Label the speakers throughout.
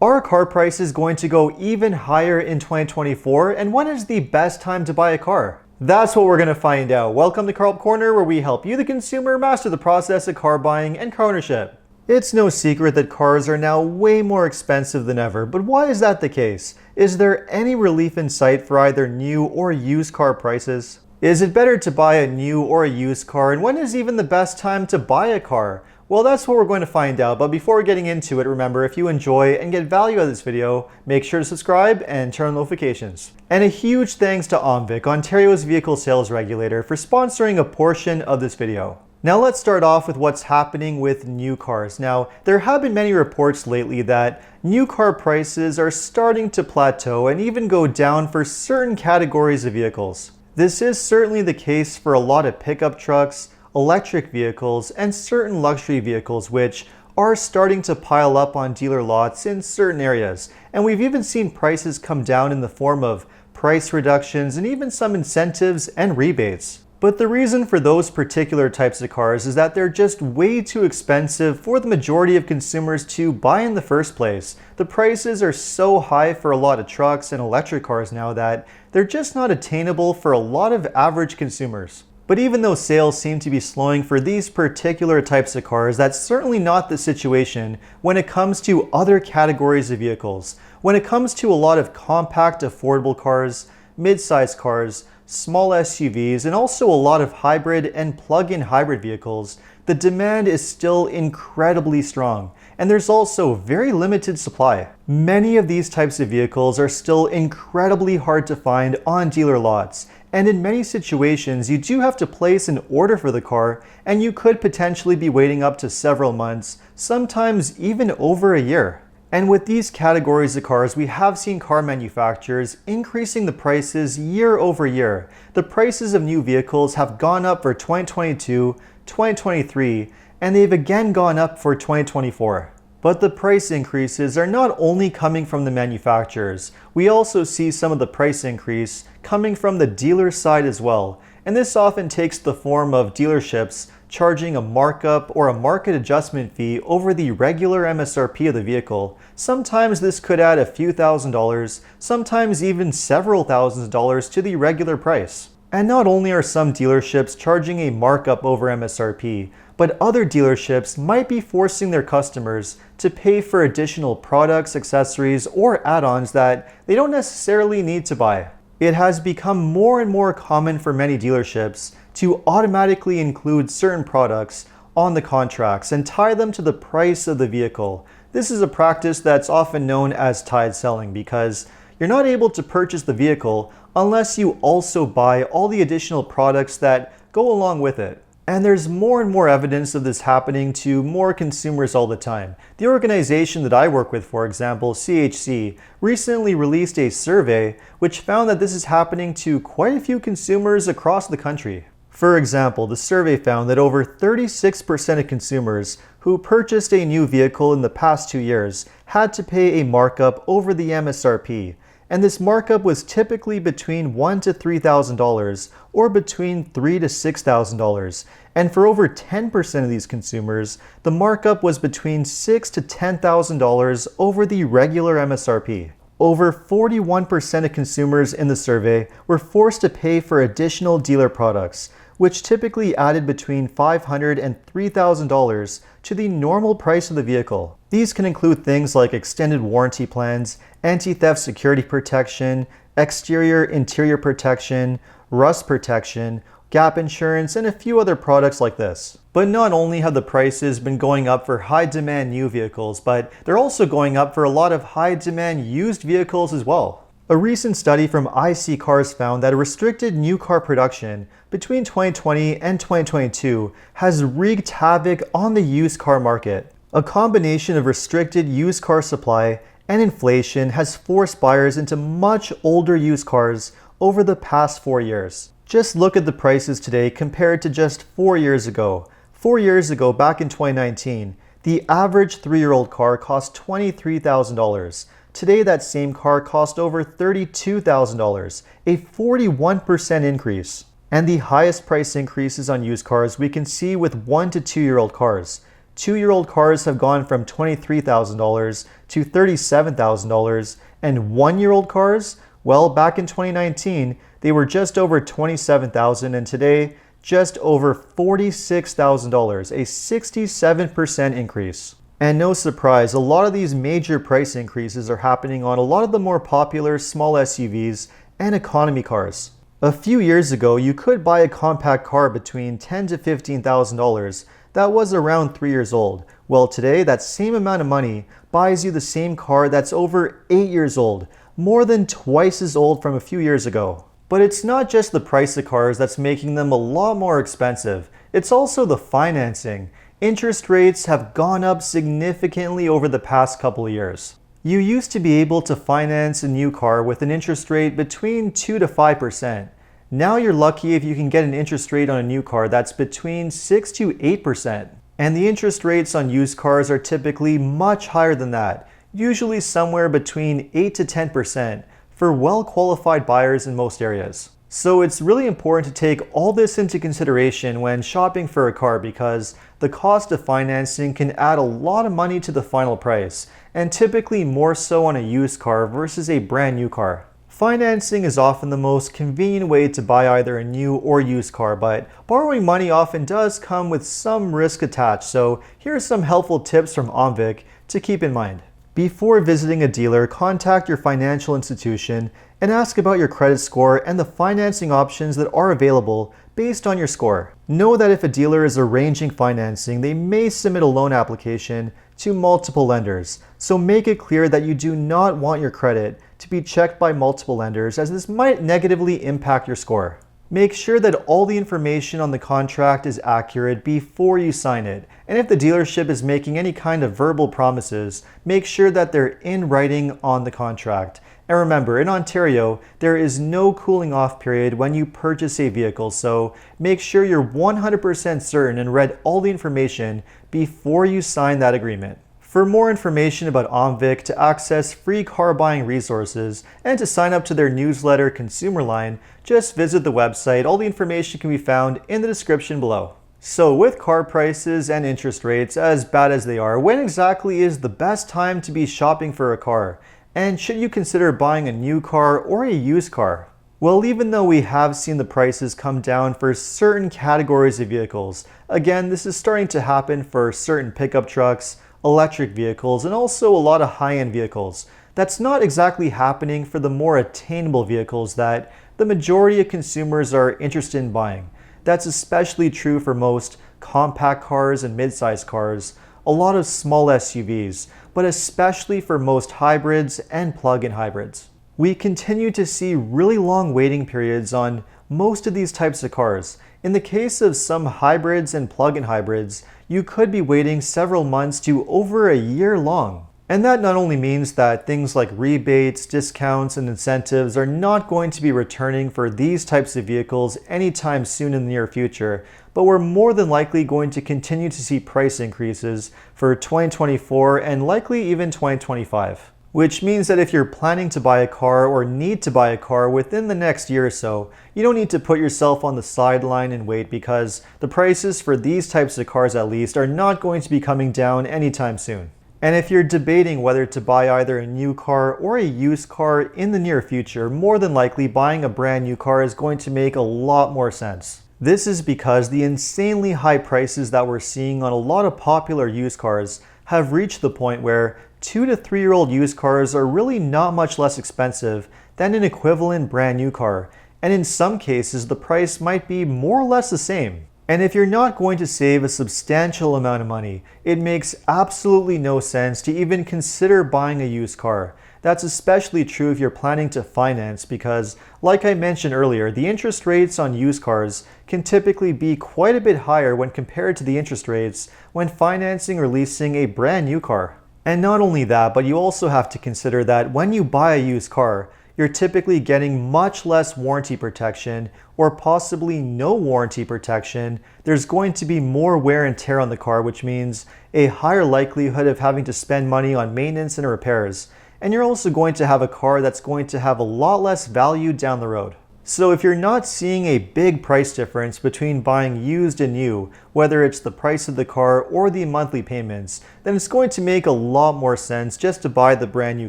Speaker 1: Are car prices going to go even higher in 2024? And when is the best time to buy a car? That's what we're going to find out. Welcome to Car Help Corner, where we help you, the consumer, master the process of car buying and car ownership. It's no secret that cars are now way more expensive than ever, but why is that the case? Is there any relief in sight for either new or used car prices? Is it better to buy a new or a used car, and when is even the best time to buy a car? Well, that's what we're going to find out, but before getting into it, remember, if you enjoy and get value out of this video, make sure to subscribe and turn on notifications. And a huge thanks to OMVIC, Ontario's vehicle sales regulator, for sponsoring a portion of this video. Now let's start off with what's happening with new cars. Now, there have been many reports lately that new car prices are starting to plateau and even go down for certain categories of vehicles. This is certainly the case for a lot of pickup trucks, electric vehicles, and certain luxury vehicles, which are starting to pile up on dealer lots in certain areas. And we've even seen prices come down in the form of price reductions and even some incentives and rebates. But the reason for those particular types of cars is that they're just way too expensive for the majority of consumers to buy in the first place. The prices are so high for a lot of trucks and electric cars now that they're just not attainable for a lot of average consumers. But even though sales seem to be slowing for these particular types of cars, that's certainly not the situation when it comes to other categories of vehicles. When it comes to a lot of compact, affordable cars, mid-sized cars, small SUVs, and also a lot of hybrid and plug-in hybrid vehicles, the demand is still incredibly strong, and there's also very limited supply. Many of these types of vehicles are still incredibly hard to find on dealer lots, and in many situations you do have to place an order for the car, and you could potentially be waiting up to several months, sometimes even over a year. And with these categories of cars, we have seen car manufacturers increasing the prices year over year. The prices of new vehicles have gone up for 2022, 2023, and they've again gone up for 2024. But the price increases are not only coming from the manufacturers. We also see some of the price increase coming from the dealer side as well. And this often takes the form of dealerships charging a markup or a market adjustment fee over the regular MSRP of the vehicle. Sometimes this could add a few $1,000s, sometimes even several thousands of dollars to the regular price. And not only are some dealerships charging a markup over MSRP, but other dealerships might be forcing their customers to pay for additional products, accessories, or add-ons that they don't necessarily need to buy. It has become more and more common for many dealerships to automatically include certain products on the contracts and tie them to the price of the vehicle. This is a practice that's often known as tied selling, because you're not able to purchase the vehicle unless you also buy all the additional products that go along with it. And there's more and more evidence of this happening to more consumers all the time. The organization that I work with, for example, CHC, recently released a survey which found that this is happening to quite a few consumers across the country. For example, the survey found that over 36% of consumers who purchased a new vehicle in the past 2 years had to pay a markup over the MSRP. And this markup was typically between $1,000 to $3,000 or between $3,000 to $6,000. And for over 10% of these consumers, the markup was between $6,000 to $10,000 over the regular MSRP. Over 41% of consumers in the survey were forced to pay for additional dealer products, which typically added between $500 and $3,000 to the normal price of the vehicle. These can include things like extended warranty plans, anti-theft security protection, exterior-interior protection, rust protection, gap insurance, and a few other products like this. But not only have the prices been going up for high-demand new vehicles, but they're also going up for a lot of high-demand used vehicles as well. A recent study from IC Cars found that a restricted new car production between 2020 and 2022 has wreaked havoc on the used car market. A combination of restricted used car supply and inflation has forced buyers into much older used cars over the past 4 years. Just look at the prices today compared to just 4 years ago. 4 years ago, back in 2019, the average 3-year-old car cost $23,000. Today, that same car cost over $32,000, a 41% increase. And the highest price increases on used cars we can see with 1 to 2-year-old cars. 2-year-old cars have gone from $23,000 to $37,000, and 1-year-old cars, well, back in 2019, they were just over $27,000, and today, just over $46,000, a 67% increase. And no surprise, a lot of these major price increases are happening on a lot of the more popular small SUVs and economy cars. A few years ago, you could buy a compact car between $10,000 to $15,000 that was around 3 years old. Well, today, that same amount of money buys you the same car that's over 8 years old, more than twice as old from a few years ago. But it's not just the price of cars that's making them a lot more expensive, it's also the financing. Interest rates have gone up significantly over the past couple of years. You used to be able to finance a new car with an interest rate between 2 to 5%. Now you're lucky if you can get an interest rate on a new car that's between 6 to 8%. And the interest rates on used cars are typically much higher than that, usually somewhere between 8 to 10% for well-qualified buyers in most areas. So it's really important to take all this into consideration when shopping for a car because the cost of financing can add a lot of money to the final price, and typically more so on a used car versus a brand new car. Financing is often the most convenient way to buy either a new or used car, but borrowing money often does come with some risk attached, so here are some helpful tips from OMVIC to keep in mind. Before visiting a dealer, contact your financial institution and ask about your credit score and the financing options that are available based on your score. Know that if a dealer is arranging financing, they may submit a loan application to multiple lenders, so make it clear that you do not want your credit to be checked by multiple lenders, as this might negatively impact your score. Make sure that all the information on the contract is accurate before you sign it, and if the dealership is making any kind of verbal promises, make sure that they're in writing on the contract. And remember, in Ontario, there is no cooling off period when you purchase a vehicle, so make sure you're 100% certain and read all the information before you sign that agreement. For more information about OMVIC, to access free car buying resources, and to sign up to their newsletter Consumer Line, just visit the website. All the information can be found in the description below. So with car prices and interest rates as bad as they are, when exactly is the best time to be shopping for a car? And should you consider buying a new car or a used car? Well, even though we have seen the prices come down for certain categories of vehicles, again, this is starting to happen for certain pickup trucks, electric vehicles, and also a lot of high-end vehicles. That's not exactly happening for the more attainable vehicles that the majority of consumers are interested in buying. That's especially true for most compact cars and mid-sized cars, a lot of small SUVs, but especially for most hybrids and plug-in hybrids. We continue to see really long waiting periods on most of these types of cars. In the case of some hybrids and plug-in hybrids, you could be waiting several months to over a year long. And that not only means that things like rebates, discounts, and incentives are not going to be returning for these types of vehicles anytime soon in the near future, but we're more than likely going to continue to see price increases for 2024 and likely even 2025. Which means that if you're planning to buy a car or need to buy a car within the next year or so, you don't need to put yourself on the sideline and wait, because the prices for these types of cars at least are not going to be coming down anytime soon. And if you're debating whether to buy either a new car or a used car in the near future, more than likely buying a brand new car is going to make a lot more sense. This is because the insanely high prices that we're seeing on a lot of popular used cars have reached the point where 2 to 3 year old used cars are really not much less expensive than an equivalent brand new car, and in some cases the price might be more or less the same. And if you're not going to save a substantial amount of money, it makes absolutely no sense to even consider buying a used car. That's especially true if you're planning to finance, because like I mentioned earlier, the interest rates on used cars can typically be quite a bit higher when compared to the interest rates when financing or leasing a brand new car. And not only that, but you also have to consider that when you buy a used car, you're typically getting much less warranty protection or possibly no warranty protection. There's going to be more wear and tear on the car, which means a higher likelihood of having to spend money on maintenance and repairs. And you're also going to have a car that's going to have a lot less value down the road. So if you're not seeing a big price difference between buying used and new, whether it's the price of the car or the monthly payments, then it's going to make a lot more sense just to buy the brand new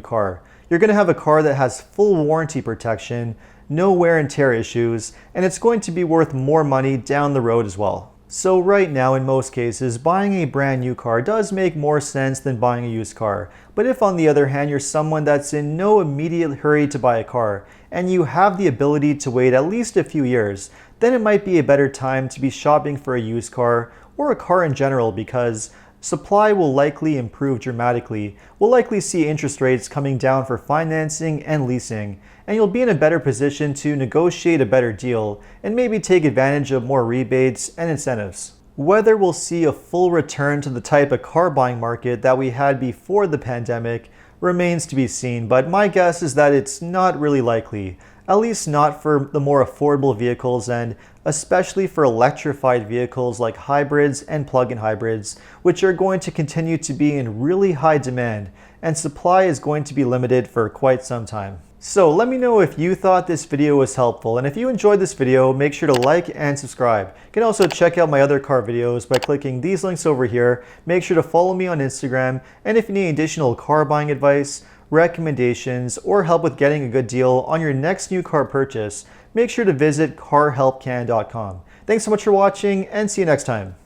Speaker 1: car. You're going to have a car that has full warranty protection, no wear and tear issues, and it's going to be worth more money down the road as well. So right now, in most cases, buying a brand new car does make more sense than buying a used car. But if on the other hand, you're someone that's in no immediate hurry to buy a car, and you have the ability to wait at least a few years, then it might be a better time to be shopping for a used car or a car in general, because supply will likely improve dramatically. We'll likely see interest rates coming down for financing and leasing, and you'll be in a better position to negotiate a better deal and maybe take advantage of more rebates and incentives. Whether we'll see a full return to the type of car buying market that we had before the pandemic remains to be seen, but my guess is that it's not really likely. At least not for the more affordable vehicles, and especially for electrified vehicles like hybrids and plug-in hybrids, which are going to continue to be in really high demand, and supply is going to be limited for quite some time. So let me know if you thought this video was helpful, and if you enjoyed this video, make sure to like and subscribe. You can also check out my other car videos by clicking these links over here. Make sure to follow me on Instagram, and if you need additional car buying advice, recommendations, or help with getting a good deal on your next new car purchase, make sure to visit carhelpcan.com. Thanks so much for watching, and see you next time.